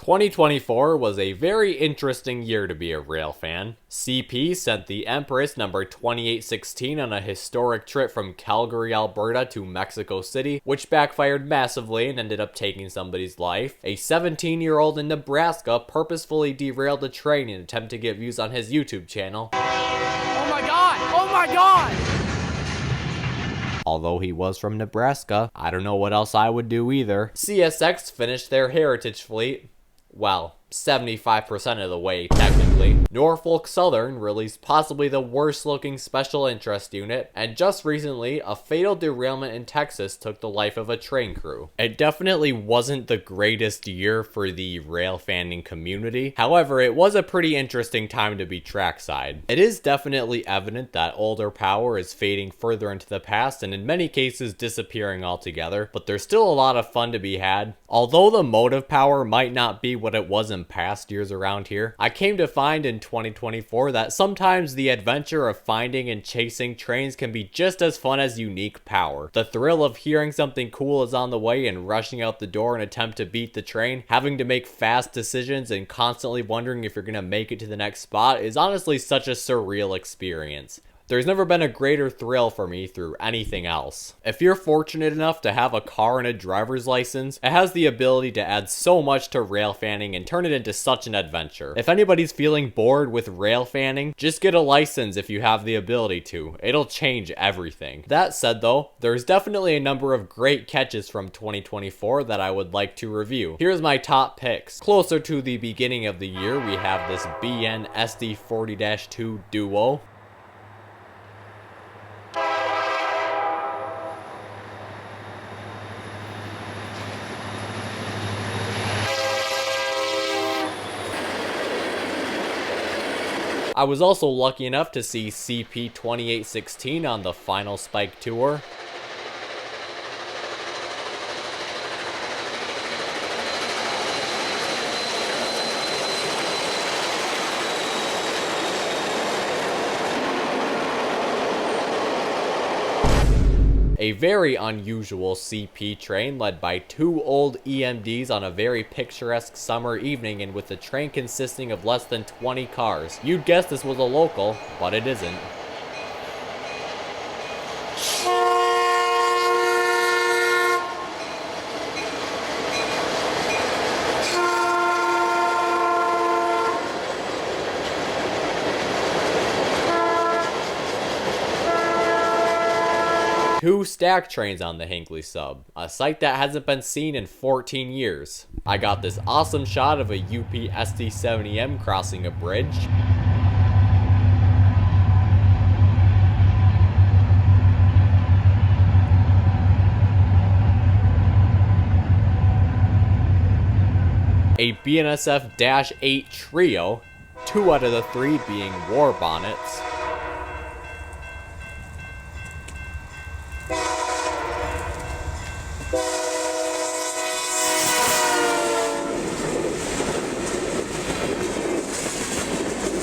2024 was a very interesting year to be a rail fan. CP sent the Empress number 2816 on a historic trip from Calgary, Alberta to Mexico City, which backfired massively and ended up taking somebody's life. A 17-year-old in Nebraska purposefully derailed a train in an attempt to get views on his YouTube channel. Oh my god! Oh my god! Although he was from Nebraska, I don't know what else I would do either. CSX finished their heritage fleet. Well, 75% of the way, technically. Norfolk Southern released possibly the worst looking special interest unit, and just recently, a fatal derailment in Texas took the life of a train crew. It definitely wasn't the greatest year for the rail fanning community. However, it was a pretty interesting time to be trackside. It is definitely evident that older power is fading further into the past and in many cases disappearing altogether, but there's still a lot of fun to be had. Although the motive power might not be what it was in past years around here, I came to find in 2024 that sometimes the adventure of finding and chasing trains can be just as fun as unique power. The thrill of hearing something cool is on the way and rushing out the door in an attempt to beat the train, having to make fast decisions and constantly wondering if you're gonna make it to the next spot is honestly such a surreal experience. There's never been a greater thrill for me through anything else. If you're fortunate enough to have a car and a driver's license, it has the ability to add so much to rail fanning and turn it into such an adventure. If anybody's feeling bored with rail fanning, just get a license if you have the ability to. It'll change everything. That said though, there's definitely a number of great catches from 2024 that I would like to review. Here's my top picks. Closer to the beginning of the year, we have this BNSF 40-2 Duo. I was also lucky enough to see CP 2816 on the Final Spike tour. A very unusual CP train led by two old EMDs on a very picturesque summer evening, and with the train consisting of less than 20 cars. You'd guess this was a local, but it isn't. Two stack trains on the Hinckley sub, a sight that hasn't been seen in 14 years. I got this awesome shot of a UP SD70M crossing a bridge. A BNSF-8 trio, 2 out of the 3 being war bonnets.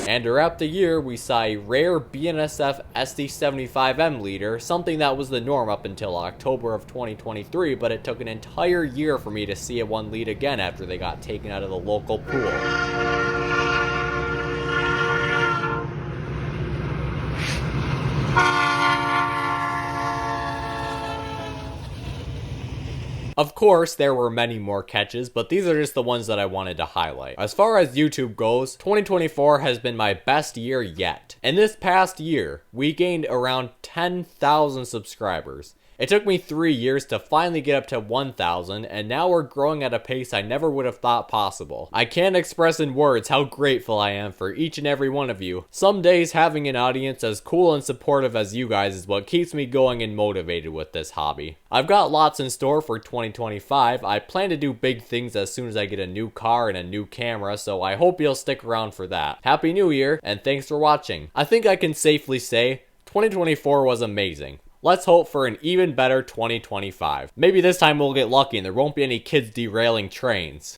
And to wrap the year, we saw a rare BNSF SD75M leader, something that was the norm up until October of 2023, but it took an entire year for me to see a one lead again after they got taken out of the local pool. Of course, there were many more catches, but these are just the ones that I wanted to highlight. As far as YouTube goes, 2024 has been my best year yet. In this past year, we gained around 10,000 subscribers. It took me 3 years to finally get up to 1,000, and now we're growing at a pace I never would have thought possible. I can't express in words how grateful I am for each and every one of you. Some days having an audience as cool and supportive as you guys is what keeps me going and motivated with this hobby. I've got lots in store for 2025. I plan to do big things as soon as I get a new car and a new camera, so I hope you'll stick around for that. Happy New Year, and thanks for watching. I think I can safely say 2024 was amazing. Let's hope for an even better 2025. Maybe this time we'll get lucky and there won't be any kids derailing trains.